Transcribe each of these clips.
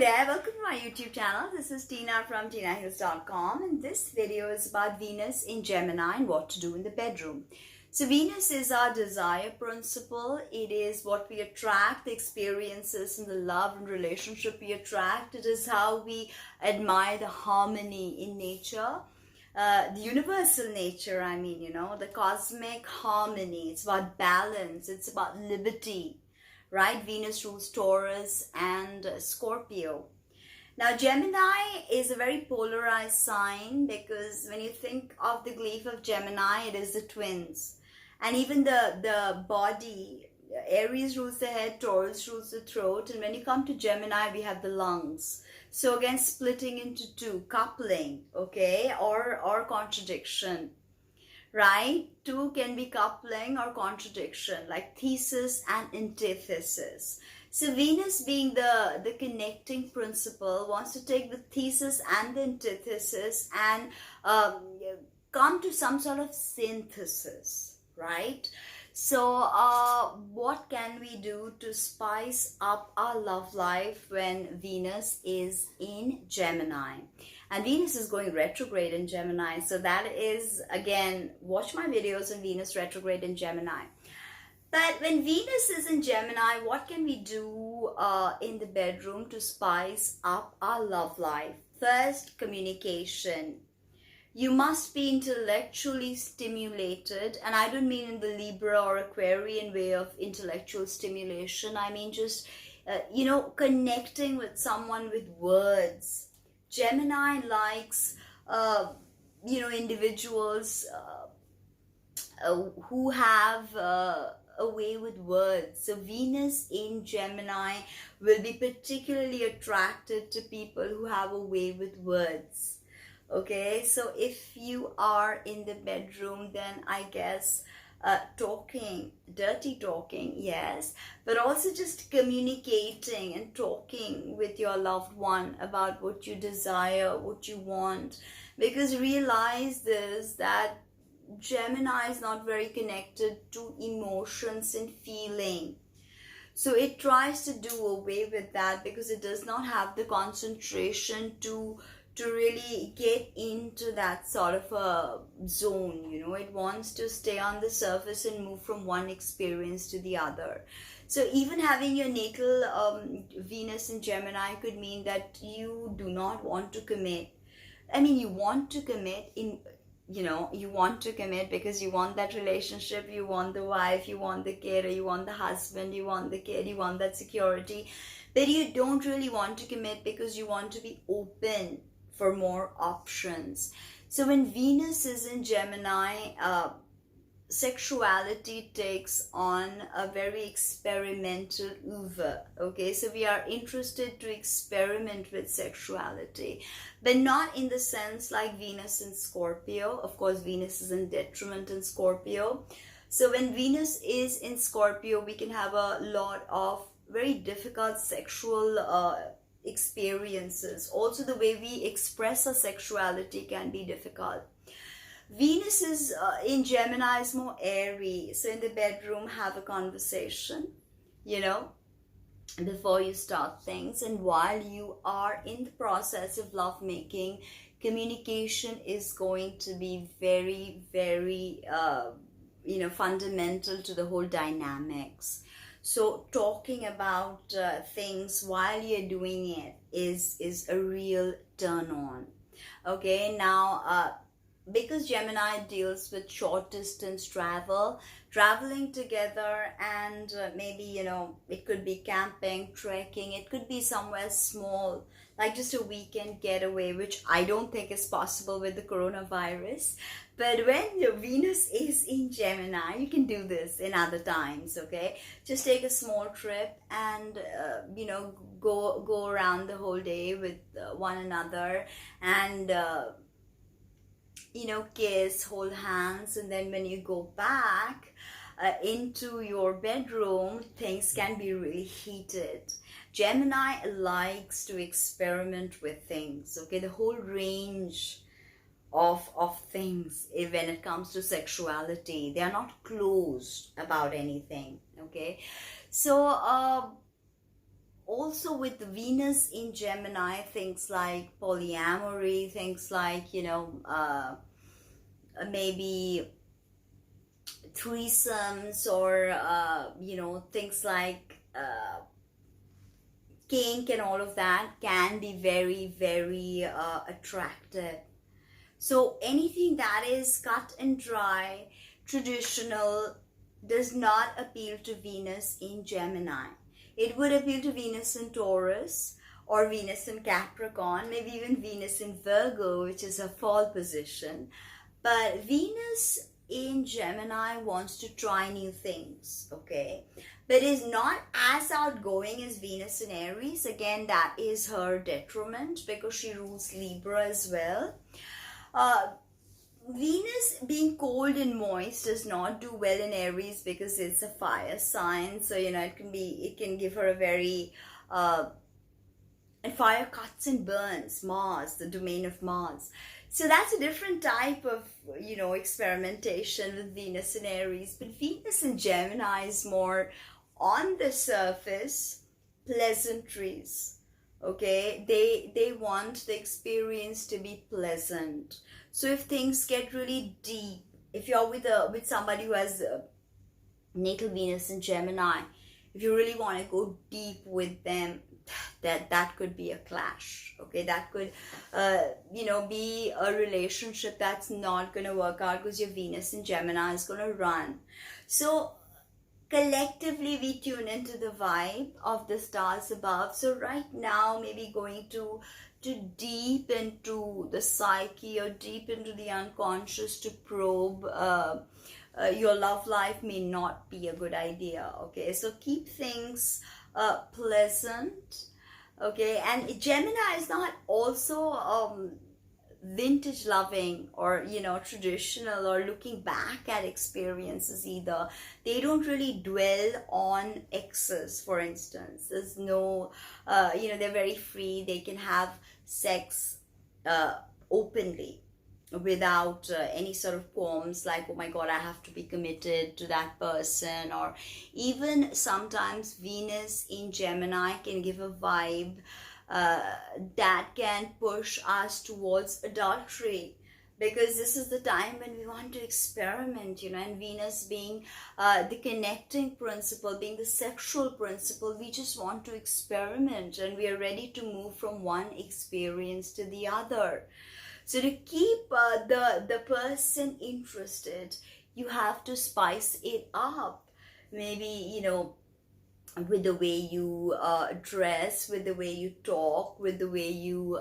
there, welcome to my YouTube channel. This is Tina from TinaHeals.com, and this video is about Venus in Gemini and what to do in the bedroom. So Venus is our desire principle. It is what we attract, the experiences and the love and relationship we attract. It is how we admire the harmony in nature. The universal nature, the cosmic harmony. It's about balance. It's about liberty. Right? Venus rules Taurus and Scorpio. Now, Gemini is a very polarized sign because when you think of the glyph of Gemini, it is the twins. And even the body, Aries rules the head, Taurus rules the throat. And when you come to Gemini, we have the lungs. So again, splitting into two, coupling, okay, or contradiction. Right? Two can be coupling or contradiction, like thesis and antithesis. So Venus, being the connecting principle, wants to take the thesis and the antithesis and come to some sort of synthesis, right? So what can we do to spice up our love life when Venus is in Gemini? And Venus is going retrograde in Gemini. So that is, again, watch my videos on Venus retrograde in Gemini. But when Venus is in Gemini, what can we do in the bedroom to spice up our love life? First, communication. You must be intellectually stimulated. And I don't mean in the Libra or Aquarian way of intellectual stimulation. I mean just, connecting with someone with words. Gemini likes, individuals who have a way with words. So Venus in Gemini will be particularly attracted to people who have a way with words. Okay, so if you are in the bedroom, then I guess talking, dirty talking, yes, but also just communicating and talking with your loved one about what you desire, what you want. Because realize this, that Gemini is not very connected to emotions and feeling. So it tries to do away with that because it does not have the concentration to really get into that sort of a zone, it wants to stay on the surface and move from one experience to the other. So even having your natal Venus in Gemini could mean that you do not want to commit. I mean, you want to commit you want to commit because you want that relationship, you want the wife, you want the kid, or you want the husband, you want the kid, you want that security. But you don't really want to commit because you want to be open for more options. So when Venus is in Gemini, sexuality takes on a very experimental oeuvre. Okay, so we are interested to experiment with sexuality, but not in the sense like Venus in Scorpio. Of course, Venus is in detriment in Scorpio. So when Venus is in Scorpio, we can have a lot of very difficult sexual experiences. Also, the way we express our sexuality can be difficult. Venus is in Gemini is more airy. So in the bedroom, have a conversation, before you start things. And while you are in the process of lovemaking, communication is going to be very, very, fundamental to the whole dynamics. So talking about things while you're doing it is a real turn on. Okay, now because Gemini deals with short distance traveling together, and maybe, it could be camping, trekking, it could be somewhere small, like just a weekend getaway, which I don't think is possible with the coronavirus. But when your Venus is in Gemini, you can do this in other times, okay? Just take a small trip and, go around the whole day with one another and, kiss, hold hands. And then when you go back into your bedroom, things can be really heated. Gemini likes to experiment with things, okay? The whole range of things when it comes to sexuality. They are not closed about anything, okay? So also with Venus in Gemini, things like polyamory, things like, maybe threesomes, or, things like kink and all of that can be very, very attractive. So anything that is cut and dry, traditional, does not appeal to Venus in Gemini. It would appeal to Venus in Taurus, or Venus in Capricorn, maybe even Venus in Virgo, which is a fall position. But Venus in Gemini wants to try new things, okay? But is not as outgoing as Venus in Aries. Again, that is her detriment because she rules Libra as well. Venus being cold and moist does not do well in Aries because it's a fire sign. So, it can give her a very, and fire cuts and burns, Mars, the domain of Mars. So that's a different type of, experimentation with Venus in Aries. But Venus in Gemini is more on the surface, pleasantries. Okay, they want the experience to be pleasant. So if things get really deep, if you're with somebody who has natal Venus in Gemini, if you really want to go deep with them, that could be a clash. Okay, that could be a relationship that's not going to work out because your Venus in Gemini is going to run. So collectively we tune into the vibe of the stars above. So right now, maybe going to deep into the psyche or deep into the unconscious to probe your love life may not be a good idea. Okay, so keep things pleasant. Okay, and Gemini is not also vintage loving or traditional or looking back at experiences either. They don't really dwell on exes, for instance. There's no they're very free. They can have sex openly without any sort of qualms like, oh my god, I have to be committed to that person. Or even sometimes Venus in Gemini can give a vibe that can push us towards adultery, because this is the time when we want to experiment, and Venus being the connecting principle, being the sexual principle, we just want to experiment and we are ready to move from one experience to the other. So to keep the person interested, you have to spice it up. Maybe, with the way you dress, with the way you talk, with the way you,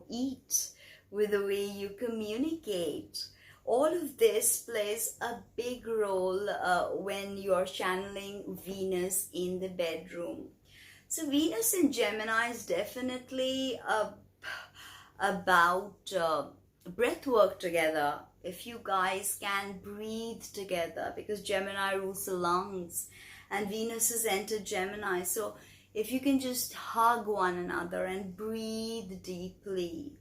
eat, with the way you communicate. All of this plays a big role when you're channeling Venus in the bedroom. So Venus in Gemini is definitely about breath work together. If you guys can breathe together, because Gemini rules the lungs and Venus has entered Gemini. So if you can just hug one another and breathe deeply.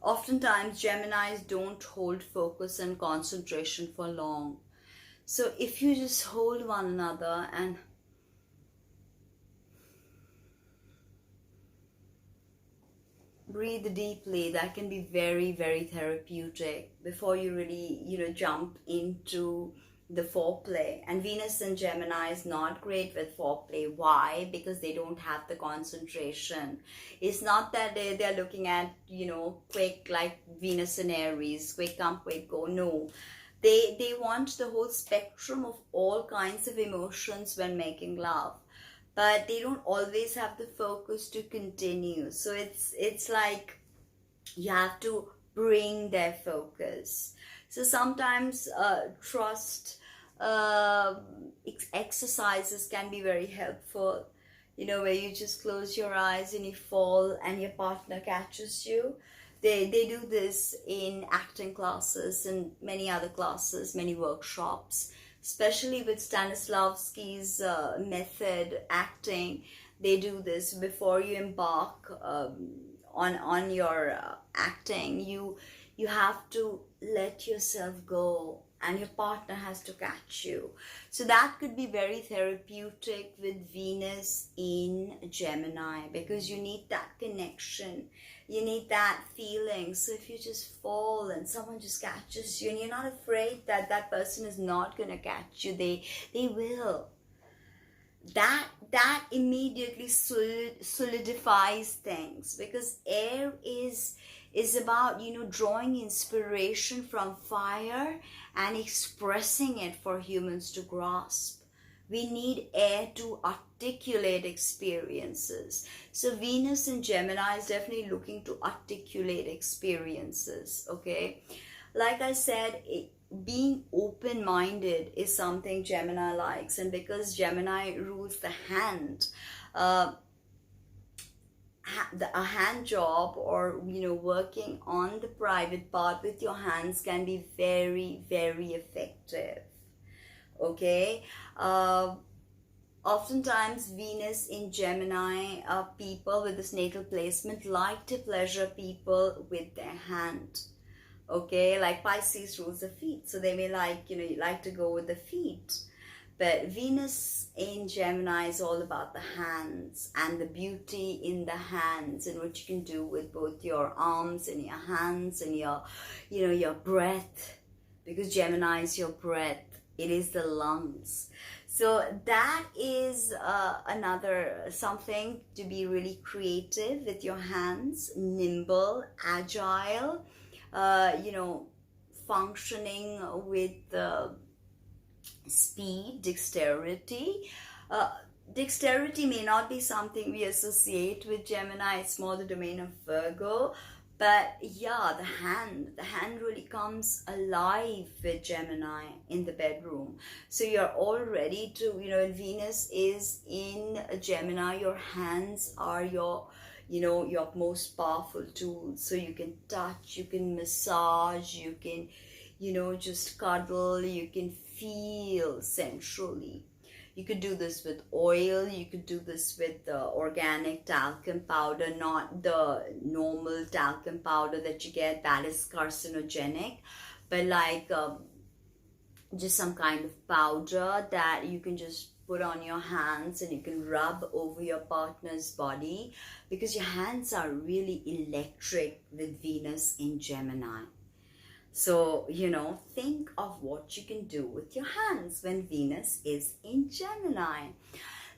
Oftentimes Geminis don't hold focus and concentration for long. So if you just hold one another and breathe deeply, that can be very, very therapeutic before you really, jump into the foreplay. And Venus in Gemini is not great with foreplay. Why? Because they don't have the concentration. It's not that they're looking at, quick, like Venus in Aries, quick come, quick go. No. They want the whole spectrum of all kinds of emotions when making love. But they don't always have the focus to continue. So it's like you have to bring their focus. So sometimes trust exercises can be very helpful, where you just close your eyes and you fall and your partner catches you. They do this in acting classes and many other classes, many workshops. Especially with Stanislavski's method acting, they do this before you embark on your acting. You have to let yourself go and your partner has to catch you. So that could be very therapeutic with Venus in Gemini, because you need that connection. You need that feeling. So if you just fall and someone just catches you and you're not afraid that that person is not going to catch you, they will. That immediately solidifies things, because air is about, you know, drawing inspiration from fire and expressing it for humans to grasp. We need air to articulate experiences. So Venus in Gemini is definitely looking to articulate experiences, okay? Like I said, being open-minded is something Gemini likes, and because Gemini rules the hand, a hand job, or, you know, working on the private part with your hands can be very, very effective, okay? Oftentimes Venus in Gemini, people with this natal placement like to pleasure people with their hand. Okay, like Pisces rules the feet, so they may like, you know, you like to go with the feet. But Venus in Gemini is all about the hands and the beauty in the hands, and what you can do with both your arms and your hands and your, you know, your breath, because Gemini is your breath. It is the lungs. So that is another something to be really creative with your hands, nimble, agile, you know, functioning with speed, dexterity. Dexterity may not be something we associate with Gemini. It's more the domain of Virgo. But yeah, the hand really comes alive with Gemini in the bedroom. So you're all ready to, you know, when Venus is in Gemini, your hands are your, you know, your most powerful tools. So you can touch, you can massage, you can, you know, just cuddle, you can feel sensually. You could do this with oil, you could do this with the organic talcum powder, not the normal talcum powder that you get, that is carcinogenic, but like just some kind of powder that you can just put on your hands and you can rub over your partner's body, because your hands are really electric with Venus in Gemini. So, you know, think of what you can do with your hands when Venus is in Gemini.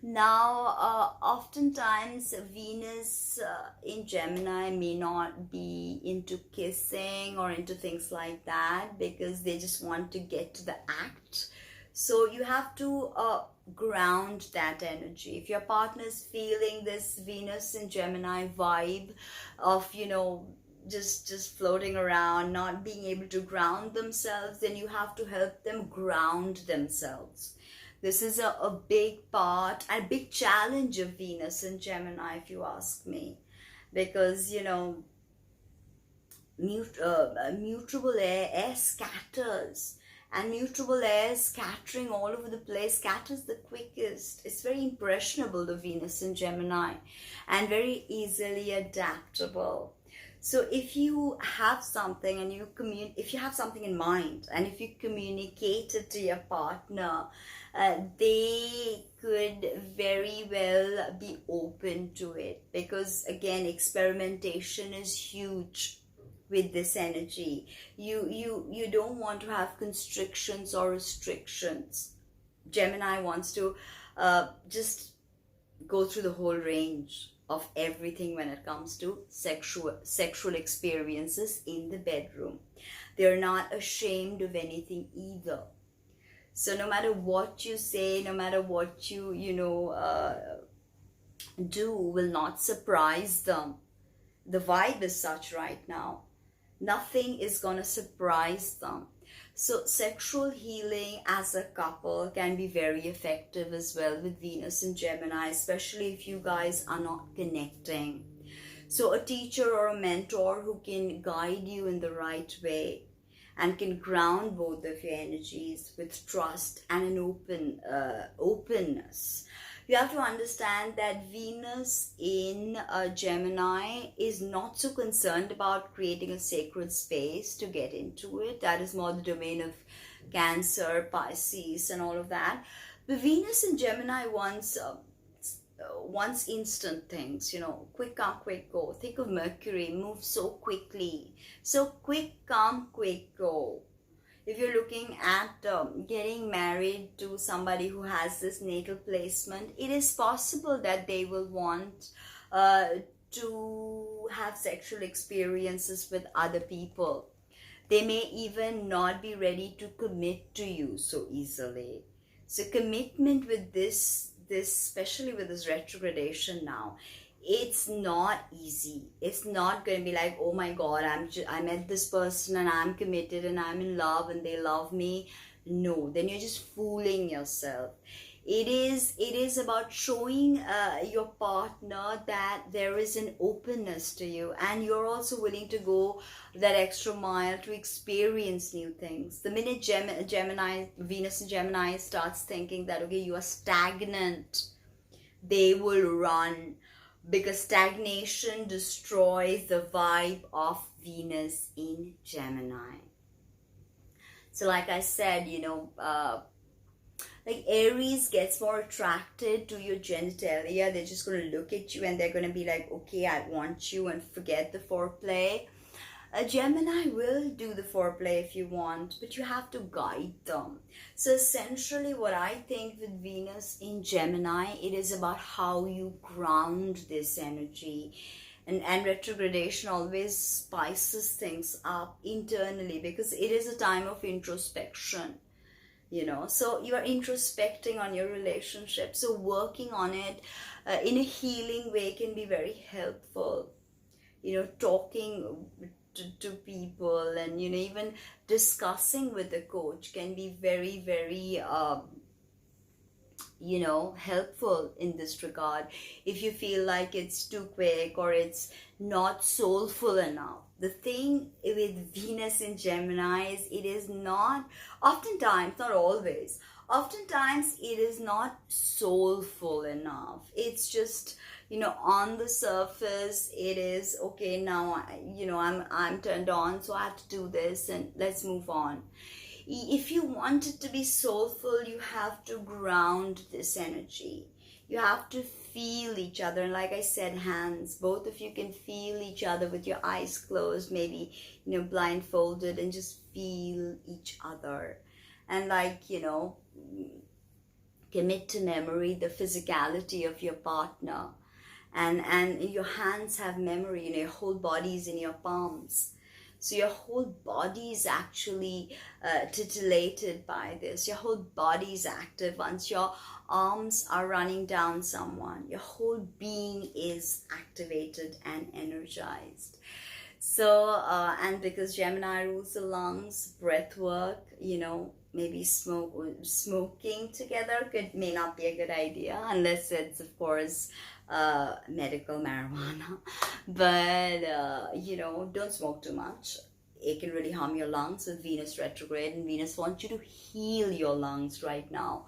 Now, oftentimes Venus in Gemini may not be into kissing or into things like that, because they just want to get to the act. So you have to ground that energy. If your partner is feeling this Venus in Gemini vibe of, you know, just floating around, not being able to ground themselves, then you have to help them ground themselves. This is a big part, a big challenge of Venus in Gemini, if you ask me, because, you know, mutable air scatters, and mutable air scattering all over the place scatters the quickest. It's very impressionable, the Venus in Gemini, and very easily adaptable. So if you have something and if you have something in mind, and if you communicate it to your partner, they could very well be open to it, because again, experimentation is huge with this energy. You don't want to have constrictions or restrictions. Gemini wants to just go through the whole range of everything when it comes to sexual experiences in the bedroom. They're not ashamed of anything either. So no matter what you say, no matter what you do, will not surprise them. The vibe is such right now. Nothing is gonna surprise them. So sexual healing as a couple can be very effective as well with Venus in Gemini, especially if you guys are not connecting. So a teacher or a mentor who can guide you in the right way and can ground both of your energies with trust and an openness. You have to understand that Venus in Gemini is not so concerned about creating a sacred space to get into it. That is more the domain of Cancer, Pisces, and all of that. But Venus in Gemini wants instant things, quick come, quick go. Think of Mercury, move so quickly. So quick come, quick go. If you're looking at getting married to somebody who has this natal placement, it is possible that they will want to have sexual experiences with other people. They may even not be ready to commit to you so easily. So commitment with this especially with this retrogradation now, it's not easy. It's not going to be like, oh my God, I met this person and I'm committed and I'm in love and they love me. No, then you're just fooling yourself. It is about showing your partner that there is an openness to you, and you're also willing to go that extra mile to experience new things. The minute Venus in Gemini starts thinking that, okay, you are stagnant, they will run, because stagnation destroys the vibe of Venus in Gemini. So like I said, like Aries gets more attracted to your genitalia. They're just going to look at you and they're going to be like, okay, I want you, and forget the foreplay. A Gemini will do the foreplay if you want, but you have to guide them. So essentially what I think with Venus in Gemini, it is about how you ground this energy. And retrogradation always spices things up internally, because it is a time of introspection. So you are introspecting on your relationship. So working on it in a healing way can be very helpful. Talking to people and, even discussing with the coach can be very, very, helpful in this regard. If you feel like it's too quick or it's not soulful enough. The thing with Venus in Gemini is it is not, oftentimes, not always, oftentimes it is not soulful enough. It's just, on the surface, it is, okay, now, I'm turned on, so I have to do this and let's move on. If you want it to be soulful, you have to ground this energy. You have to feel each other. And like I said, hands, both of you can feel each other with your eyes closed, maybe, blindfolded, and just feel each other. And commit to memory the physicality of your partner. And your hands have memory, your whole body is in your palms. So your whole body is actually titillated by this. Your whole body is active. Once your arms are running down someone, your whole being is activated and energized. So, and because Gemini rules the lungs, breath work, maybe smoking together may not be a good idea, unless it's, of course, medical marijuana. But, don't smoke too much. It can really harm your lungs with Venus retrograde, and Venus wants you to heal your lungs right now.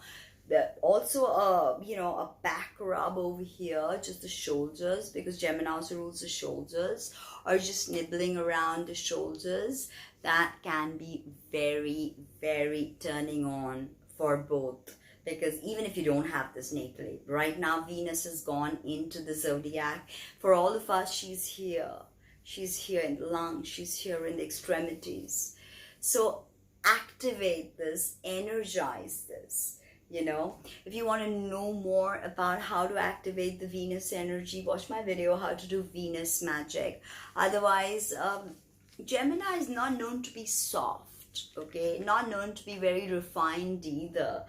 Also, a back rub over here, just the shoulders, because Gemini also rules the shoulders, or just nibbling around the shoulders. That can be very, very turning on for both. Because even if you don't have this natally, right now Venus has gone into the zodiac. For all of us, she's here. She's here in the lungs. She's here in the extremities. So activate this, energize this. If you want to know more about how to activate the Venus energy, watch my video, how to do Venus magic. Otherwise, Gemini is not known to be soft, okay? Not known to be very refined either.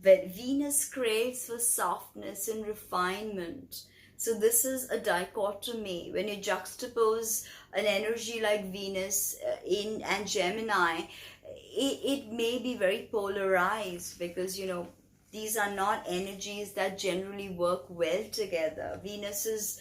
But Venus craves for softness and refinement. So this is a dichotomy. When you juxtapose an energy like Venus and Gemini, it may be very polarized, because, these are not energies that generally work well together. Venus is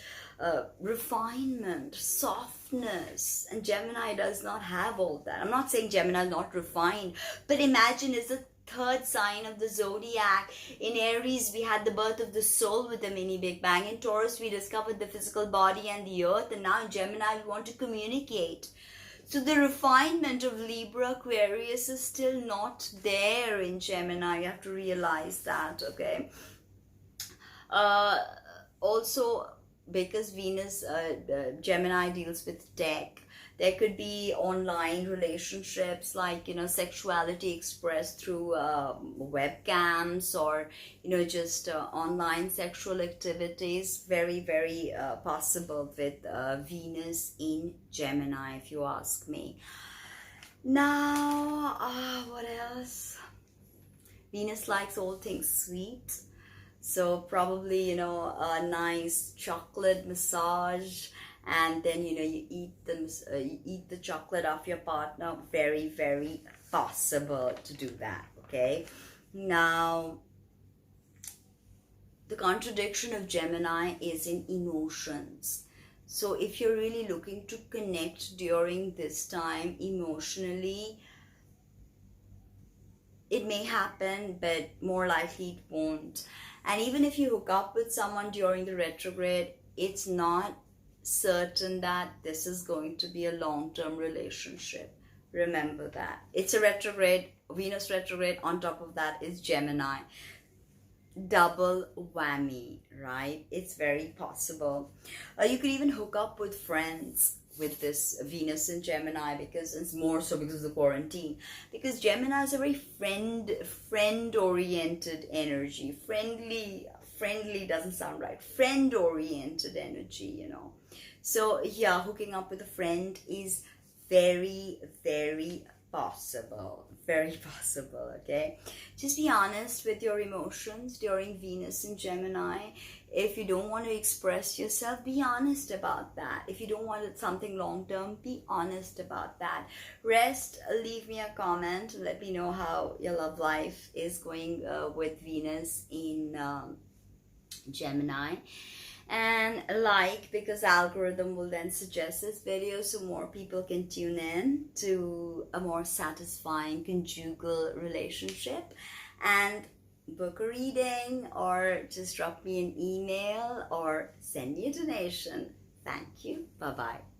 refinement, softness, and Gemini does not have all that. I'm not saying Gemini is not refined, but imagine it's the third sign of the zodiac. In Aries, we had the birth of the soul with the mini Big Bang. In Taurus, we discovered the physical body and the earth. And now in Gemini, we want to communicate. So the refinement of Libra Aquarius is still not there in Gemini. You have to realize that, okay? Also, because Venus, Gemini deals with tech, there could be online relationships, like, sexuality expressed through webcams, or, just online sexual activities. Very, very possible with Venus in Gemini, if you ask me. Now, what else? Venus likes all things sweet. So probably, a nice chocolate massage, and then, you eat the chocolate off your partner. Very, very possible to do that, okay? Now, the contradiction of Gemini is in emotions. So if you're really looking to connect during this time emotionally, it may happen, but more likely it won't. And even if you hook up with someone during the retrograde, it's not certain that this is going to be a long-term relationship. Remember that. It's a retrograde, Venus retrograde. On top of that is Gemini. Double whammy, right? It's very possible. You could even hook up with friends with this Venus in Gemini, because it's more so because of the quarantine. Because Gemini is a very friend-oriented energy. Friendly doesn't sound right. Friend-oriented energy, So yeah, hooking up with a friend is very, very possible. Very possible, okay? Just be honest with your emotions during Venus in Gemini. If you don't want to express yourself, be honest about that. If you don't want something long-term, be honest about that. Rest, leave me a comment. Let me know how your love life is going with Venus in Gemini. And because algorithm will then suggest this video so more people can tune in to a more satisfying conjugal relationship, and book a reading, or just drop me an email, or send me a donation. Thank you. Bye-bye.